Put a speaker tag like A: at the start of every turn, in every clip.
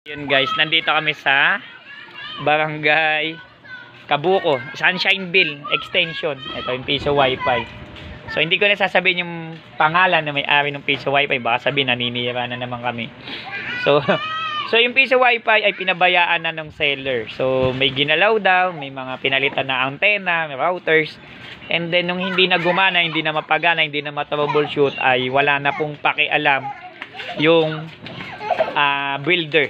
A: Yun guys, nandito kami sa Barangay Kabuko, Sunshineville Extension. Ito yung Piso Wi-Fi. So hindi ko na sasabihin yung pangalan na may-ari ng Piso Wi-Fi, baka sabihin naninira na naman kami. So yung Piso Wi-Fi ay pinabayaan na ng seller. So may ginalaw daw, may mga pinalitan na antenna, may routers. And then nung hindi na gumana, hindi na mapagana, hindi na matroubleshoot, ay wala na pong pakialam yung builder,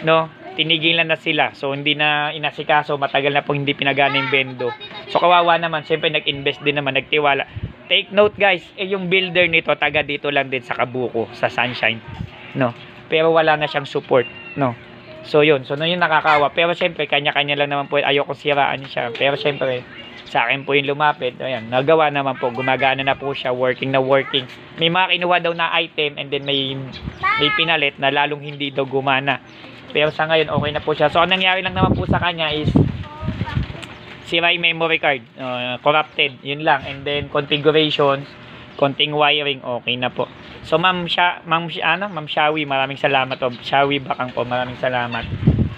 A: no? Tinigilan na sila. So hindi na inasikaso, matagal na po hindi pinagana yung bendo. So kawawa naman, syempre nag-invest din naman, nagtiwala. Take note guys, yung builder nito taga dito lang din sa Kabuko, sa Sunshine, no? Pero wala na siyang support, no? So yun, so yun nakakawa. Pero syempre kanya-kanya lang naman po, ayoko siraan siya. Pero syempre sa akin po yung lumapit, ayan, nagawa naman po, gumagana na po siya, working na working. May mga kinuha daw na item and then may pinalit na lalong hindi daw gumana. Pero sa ngayon okay na po siya. So ang nangyari lang naman po sa kanya is sira yung memory card, corrupted, yun lang. And then configurations, konting wiring, okay na po. So Ma'am Shawi, maraming salamat po. Shawi Bakang po, maraming salamat.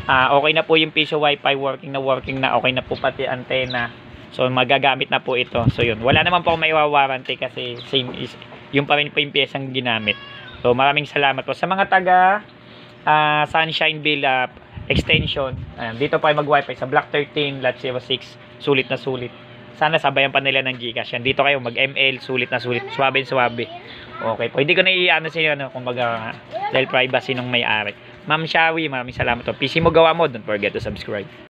A: Okay na po yung Piso Wi-Fi, working na, okay na po pati antenna. So magagamit na po ito. So yun, wala naman po may warranty kasi same is yung pa rin po yung piyesang ginamit. So maraming salamat po sa mga taga Sunshineville Extension. Dito pa mag Wi-Fi sa Block 13 Lot 06. Sulit na sulit. Sana sabayan pa nila ng GCash. Dito kayo mag ML, sulit na sulit, swabe. Okay po. Hindi ko na iano sa inyo kumbaga dahil privacy ng may-ari. Ma'am Shawi, maraming salamat po. PC mo gawa mo, don't forget to subscribe.